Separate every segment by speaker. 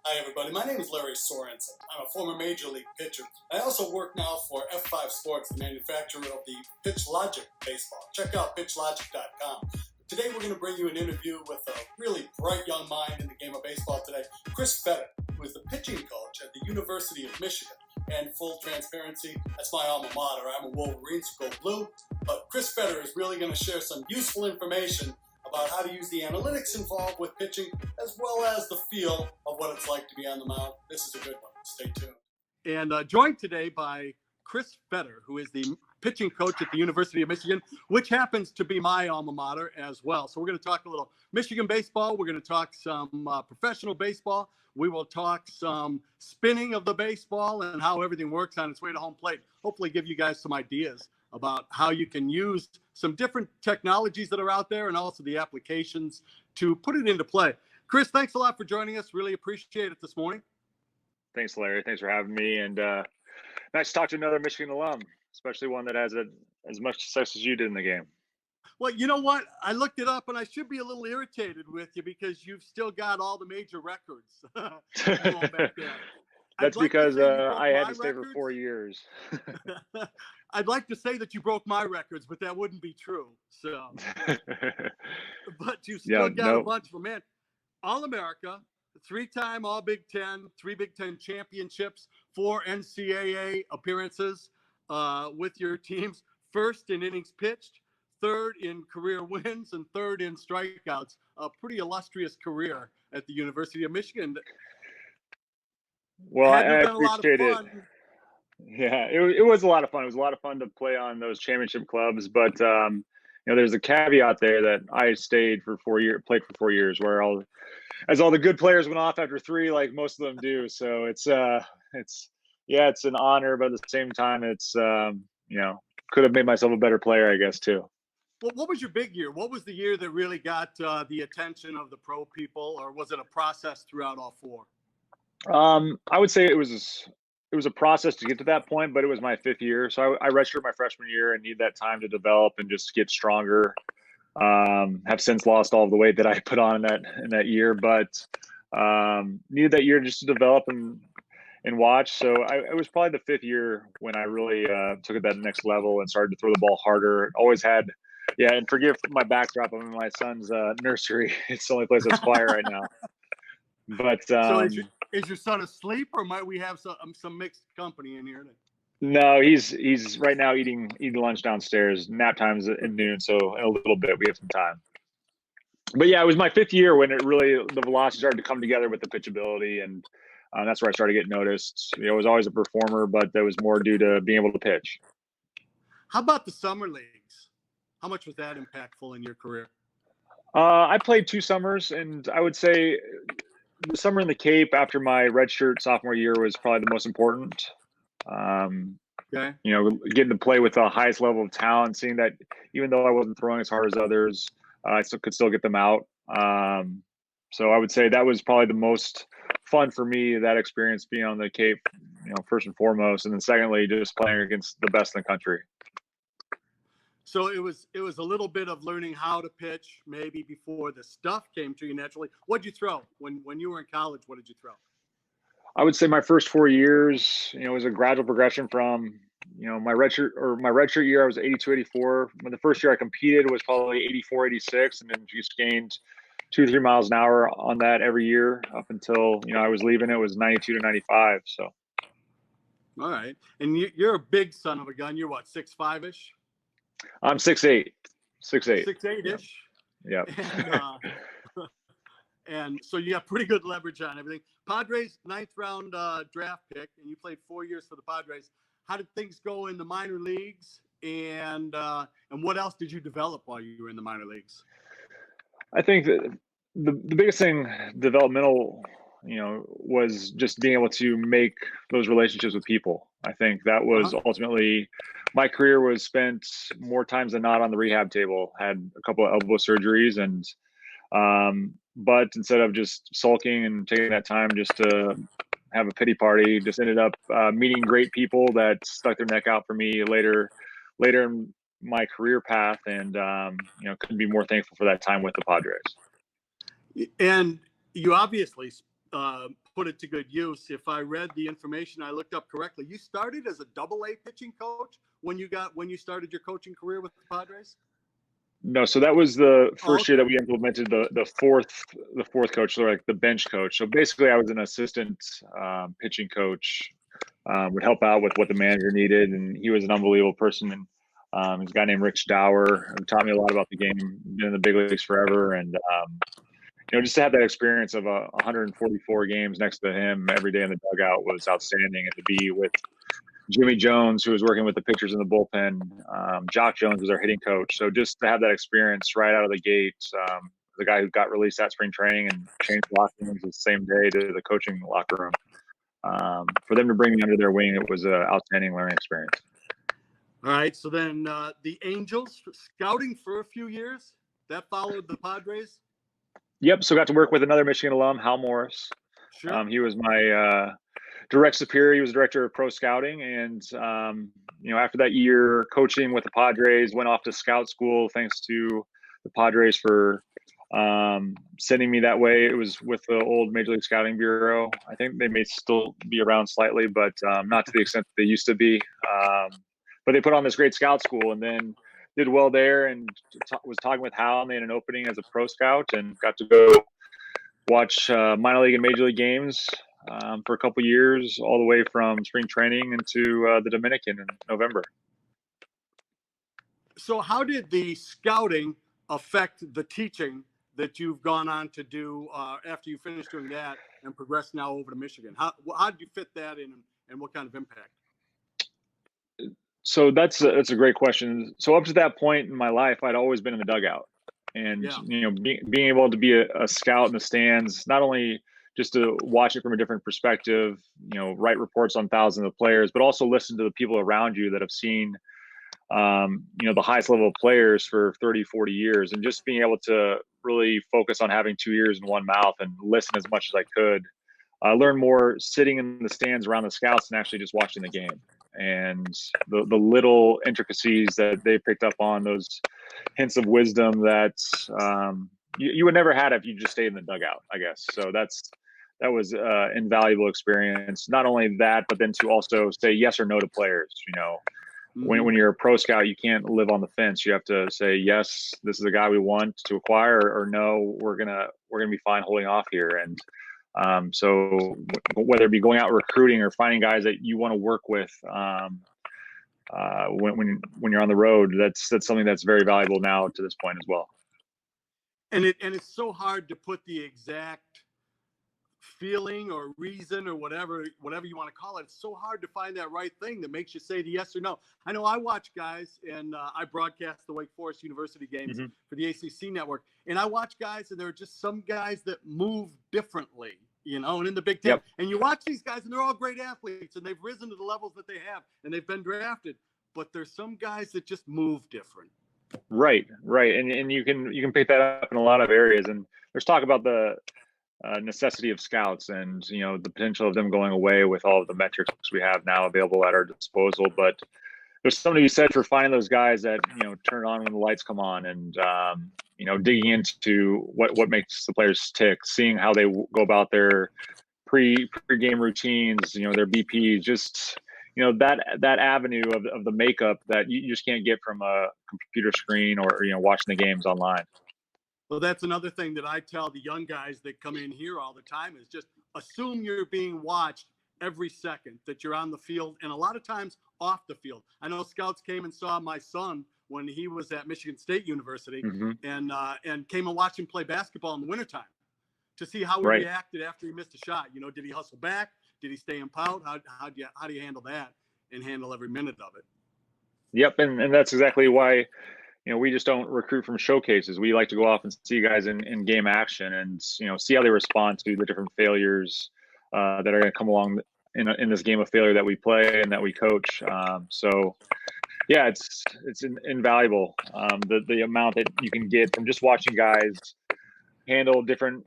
Speaker 1: Hi, everybody. My name is Lary Sorensen. I'm a former Major League pitcher. I also work now for F5 Sports, the manufacturer of the Pitchlogic baseball. Check out pitchlogic.com. Today, we're going to bring you an interview with a really bright young mind in the game of baseball today, Chris Fetter, who is the pitching coach at the University of Michigan. And full transparency, that's my alma mater. I'm a Wolverines, go blue. But Chris Fetter is really going to share some useful information about how to use the analytics involved with pitching, as well as the feel of what it's like to be on the mound. This is a good one. Stay tuned.
Speaker 2: And joined today by Chris Fetter, who is the pitching coach at the University of Michigan, which happens to be my alma mater as well. So we're going to talk a little Michigan baseball. We're going to talk some professional baseball. We will talk some spinning of the baseball and how everything works on its way to home plate. Hopefully give you guys some ideas about how you can use some different technologies that are out there and also the applications to put it into play. Chris, thanks a lot for joining us. Really appreciate it this morning.
Speaker 3: Thanks, Larry. Thanks for having me. And nice to talk to another Michigan alum, especially one that has as much success as you did in the game.
Speaker 2: Well, you know what? I looked it up, and I should be a little irritated with you because you've still got all the major records going back there.
Speaker 3: That's because I had to stay for 4 years.
Speaker 2: I'd like to say that you broke my records, but that wouldn't be true. So, but you still got a bunch of them, man. All-America, 3-time All-Big Ten, 3 Big Ten championships, 4 NCAA appearances with your teams, 1st in innings pitched, 3rd in career wins, and 3rd in strikeouts. A pretty illustrious career at the University of Michigan.
Speaker 3: Well, I appreciate it. Yeah, it was a lot of fun. It was a lot of fun to play on those championship clubs, but there's a caveat there that I stayed for 4 years, played for 4 years, where all the good players went off after 3, like most of them do. So it's an honor, but at the same time, it's could have made myself a better player, I guess, too.
Speaker 2: Well, what was your big year? What was the year that really got the attention of the pro people, or was it a process throughout all 4?
Speaker 3: I would say it was a process to get to that point, but it was my 5th year. So I redshirted my freshman year and need that time to develop and just get stronger. Have since lost all of the weight that I put on in that year, but needed that year just to develop and watch. So it was probably the 5th year when I really took it that next level and started to throw the ball harder. Always had, and forgive my backdrop. I'm in my son's nursery. It's the only place that's quiet right now. But
Speaker 2: so is your son asleep, or might we have some mixed company in here?
Speaker 3: No, he's right now eating lunch downstairs. Nap time's at noon, so in a little bit we have some time. But yeah, it was my 5th year when the velocity started to come together with the pitchability, and that's where I started getting noticed. I was always a performer, but that was more due to being able to pitch.
Speaker 2: How about the summer leagues? How much was that impactful in your career?
Speaker 3: I played 2 summers, and I would say the summer in the Cape after my redshirt sophomore year was probably the most important.
Speaker 2: Okay.
Speaker 3: Getting to play with the highest level of talent, seeing that even though I wasn't throwing as hard as others, I could still get them out. So I would say that was probably the most fun for me, that experience being on the Cape, first and foremost. And then secondly, just playing against the best in the country.
Speaker 2: So it was a little bit of learning how to pitch maybe before the stuff came to you naturally. What did you throw when you were in college? What did you throw?
Speaker 3: I would say my first 4 years, it was a gradual progression from, my redshirt year, I was 82, 84. When the first year I competed was probably 84, 86, and then just gained 2 to 3 miles an hour on that every year up until, I was leaving. It was 92 to 95. So.
Speaker 2: All right. And you're a big son of a gun. You're what, 6'5"-ish?
Speaker 3: I'm 6'8". 6'8".
Speaker 2: 6'8"-ish.
Speaker 3: Yeah.
Speaker 2: And so you got pretty good leverage on everything. Padres 9th round draft pick, and you played 4 years for the Padres. How did things go in the minor leagues, and what else did you develop while you were in the minor leagues?
Speaker 3: I think that the biggest thing developmental, was just being able to make those relationships with people. I think that was ultimately my career was spent more times than not on the rehab table. Had a couple of elbow surgeries, and but instead of just sulking and taking that time just to have a pity party, just ended up meeting great people that stuck their neck out for me later in my career path, and couldn't be more thankful for that time with the Padres.
Speaker 2: And you obviously put it to good use. If I read the information I looked up correctly, you started as a double-A pitching coach when you started your coaching career with the Padres?
Speaker 3: No, so that was the first year
Speaker 2: okay.
Speaker 3: that we implemented the fourth coach, so like the bench coach. So basically, I was an assistant pitching coach, would help out with what the manager needed, and he was an unbelievable person. And he's a guy named Rich Dower, who taught me a lot about the game. Been in the big leagues forever, and just to have that experience of 144 games next to him every day in the dugout was outstanding, and to be with Jimmy Jones, who was working with the pitchers in the bullpen. Jock Jones was our hitting coach. So just to have that experience right out of the gate, the guy who got released at spring training and changed locker rooms the same day to the coaching locker room. For them to bring me under their wing, it was an outstanding learning experience.
Speaker 2: All right. So then the Angels scouting for a few years, that followed the Padres?
Speaker 3: Yep. So got to work with another Michigan alum, Hal Morris.
Speaker 2: Sure.
Speaker 3: He was my direct superior. He was director of pro scouting, and after that year coaching with the Padres, went off to scout school. Thanks to the Padres for sending me that way. It was with the old Major League Scouting Bureau. I think they may still be around slightly, but not to the extent that they used to be. But they put on this great scout school, and then did well there, and was talking with Hal, and they had an opening as a pro scout, and got to go watch minor league and major league games for a couple years, all the way from spring training into the Dominican in November.
Speaker 2: So how did the scouting affect the teaching that you've gone on to do after you finished doing that and progressed now over to Michigan? How did you fit that in, and what kind of impact?
Speaker 3: So that's a great question. So up to that point in my life, I'd always been in the dugout, and being able to be a scout in the stands, not only just to watch it from a different perspective, write reports on thousands of players, but also listen to the people around you that have seen, the highest level of players for 30, 40 years, and just being able to really focus on having 2 ears and one mouth and listen as much as I could. Learn more sitting in the stands around the scouts than actually just watching the game. And the little intricacies that they picked up on, those hints of wisdom that you would never had if you just stayed in the dugout, I guess. So that was an invaluable experience. Not only that, but then to also say yes or no to players. When you're a pro scout, you can't live on the fence. You have to say yes, this is a guy we want to acquire, or no, we're gonna be fine holding off here. And so whether it be going out recruiting or finding guys that you want to work with when you're on the road, that's something that's very valuable now to this point as well.
Speaker 2: And it's so hard to put the exact feeling or reason or whatever you want to call it. It's so hard to find that right thing that makes you say the yes or no. I know I watch guys, and I broadcast the Wake Forest University games for the ACC network, and I watch guys, and there are just some guys that move differently, and in the Big Ten. Yep. And you watch these guys, and they're all great athletes, and they've risen to the levels that they have, and they've been drafted. But there's some guys that just move different.
Speaker 3: Right. And you can pick that up in a lot of areas. And there's talk about the necessity of scouts and the potential of them going away with all of the metrics we have now available at our disposal. But there's something to be said for finding those guys that turn on when the lights come on, and digging into what makes the players tick, seeing how they go about their pre-game routines, their BPs, just that avenue of the makeup that you just can't get from a computer screen or watching the games online.
Speaker 2: Well, that's another thing that I tell the young guys that come in here all the time is just assume you're being watched every second, that you're on the field, and a lot of times off the field. I know scouts came and saw my son when he was at Michigan State University and came and watched him play basketball in the wintertime to see how he reacted after he missed a shot. Did he hustle back? Did he stay in pout? How do you handle that and handle every minute of it?
Speaker 3: Yep, and that's exactly why we just don't recruit from showcases. We like to go off and see guys in game action and see how they respond to the different failures that are going to come along in this game of failure that we play and that we coach. So yeah, it's invaluable, the amount that you can get from just watching guys handle different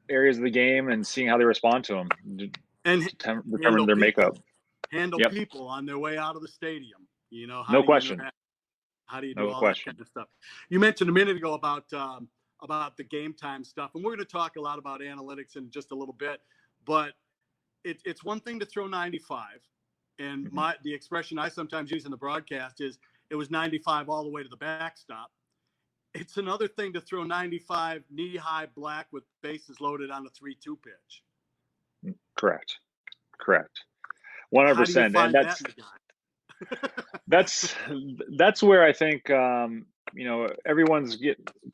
Speaker 3: areas of the game and seeing how they respond to them and determine their makeup.
Speaker 2: Handle people on their way out of the stadium.
Speaker 3: No question.
Speaker 2: How do you do all that kind of stuff? You mentioned a minute ago about the game time stuff, and we're going to talk a lot about analytics in just a little bit. But it's one thing to throw 95, and the expression I sometimes use in the broadcast is it was 95 all the way to the backstop. It's another thing to throw 95 knee-high black with bases loaded on a 3-2 pitch.
Speaker 3: Correct. 100%.
Speaker 2: How do you find
Speaker 3: And
Speaker 2: that in the guy?
Speaker 3: that's where I think everyone's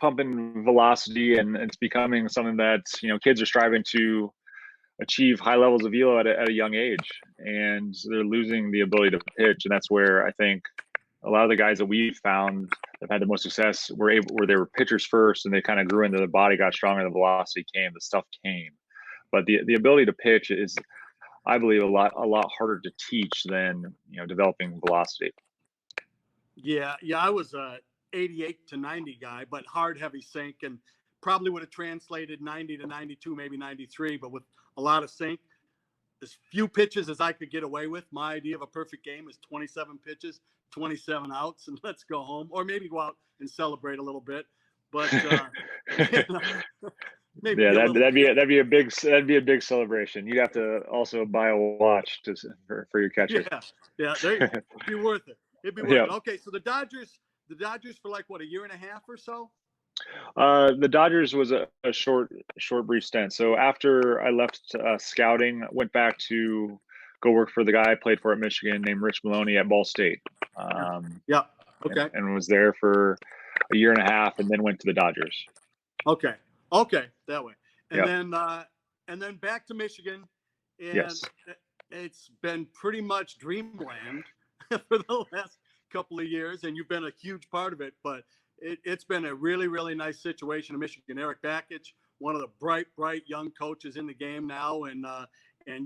Speaker 3: pumping velocity, and it's becoming something that kids are striving to achieve high levels of velo at a young age, and they're losing the ability to pitch. And that's where I think a lot of the guys that we've found that had the most success where they were pitchers first, and they kind of grew into the body, got stronger, the velocity came, the stuff came. But the ability to pitch is, I believe, a lot harder to teach than developing velocity.
Speaker 2: Yeah, I was a 88 to 90 guy, but hard, heavy sink, and probably would have translated 90 to 92, maybe 93, but with a lot of sink. As few pitches as I could get away with. My idea of a perfect game is 27 pitches, 27 outs, and let's go home, or maybe go out and celebrate a little bit. But maybe
Speaker 3: that'd be a big celebration. You'd have to also buy a watch for your catcher.
Speaker 2: Yeah, it'd be worth it. It'd be worth it. Okay, so the Dodgers for like what, a year and a half or so?
Speaker 3: The Dodgers was a short brief stint. So after I left scouting, I went back to go work for the guy I played for at Michigan named Rich Maloney at Ball State.
Speaker 2: Okay.
Speaker 3: And was there for a year and a half, and then went to the Dodgers.
Speaker 2: Okay, that way. And then back to Michigan. And
Speaker 3: yes.
Speaker 2: It's been pretty much dreamland for the last couple of years, and you've been a huge part of it, but it's been a really, really nice situation in Michigan. Eric Bakich, one of the bright young coaches in the game now, and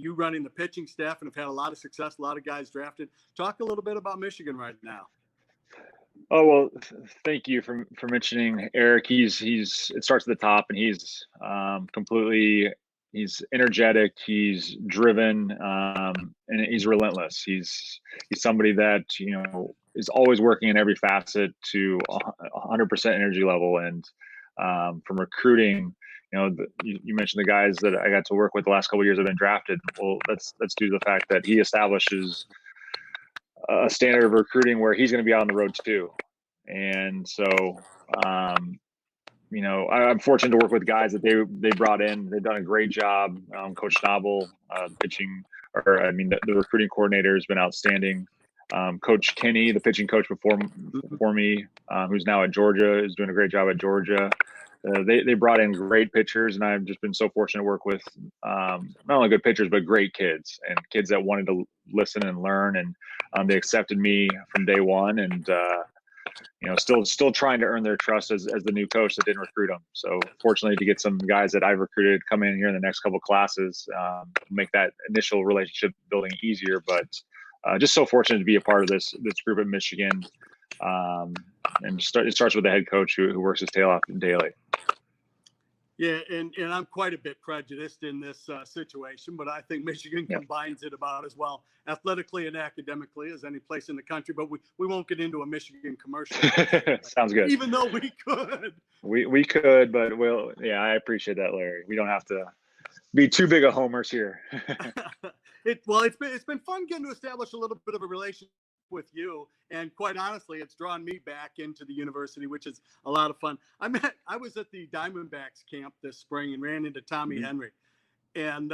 Speaker 2: you running the pitching staff, and have had a lot of success, a lot of guys drafted. Talk a little bit about Michigan right now.
Speaker 3: Oh, well, thank you for mentioning Eric. It starts at the top, and he's he's energetic, he's driven, and he's relentless. He's somebody that is always working in every facet to 100% energy level. And from recruiting, you mentioned the guys that I got to work with the last couple of years have been drafted. Well, that's due to the fact that he establishes a standard of recruiting where he's going to be out on the road too. And so, I'm fortunate to work with guys that they brought in. They've done a great job. Coach Schnabel, the recruiting coordinator has been outstanding. Coach Kenny, the pitching coach before me, who's now at Georgia, is doing a great job at Georgia. They brought in great pitchers, and I've just been so fortunate to work with not only good pitchers, but great kids, and kids that wanted to listen and learn. And they accepted me from day one, and still trying to earn their trust as the new coach that didn't recruit them. So fortunately to get some guys that I've recruited come in here in the next couple of classes, make that initial relationship building easier. But just so fortunate to be a part of this group at Michigan. And it starts with the head coach who works his tail off daily.
Speaker 2: Yeah, and I'm quite a bit prejudiced in this situation, but I think Michigan combines it about as well athletically and academically as any place in the country. But we won't get into a Michigan commercial.
Speaker 3: Sounds good.
Speaker 2: Even though we could.
Speaker 3: We could, but I appreciate that, Larry. We don't have to be too big of homers here.
Speaker 2: It's been fun getting to establish a little bit of a relationship with you, and quite honestly, it's drawn me back into the university, which is a lot of fun. I was at the Diamondbacks camp this spring and ran into Tommy Henry, and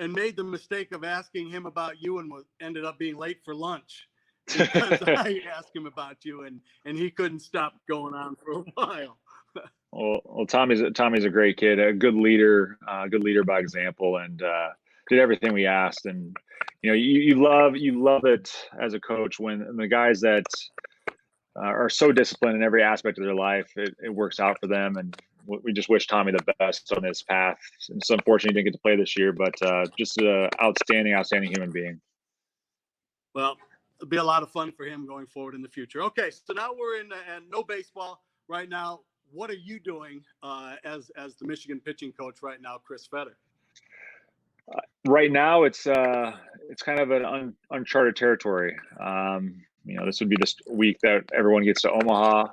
Speaker 2: made the mistake of asking him about you, and ended up being late for lunch because I asked him about you, and he couldn't stop going on for a while.
Speaker 3: Well, Tommy's a great kid, a good leader by example, and did everything we asked. And you love it as a coach when the guys that are so disciplined in every aspect of their life, it works out for them. And we just wish Tommy the best on his path. It's unfortunate he didn't get to play this year, but just an outstanding human being.
Speaker 2: Well, it'll be a lot of fun for him going forward in the future. Okay, so now we're in and no baseball right now. What are you doing as the Michigan pitching coach right now, Chris Fetter?
Speaker 3: Right now, it's kind of an uncharted territory. This would be this week that everyone gets to Omaha.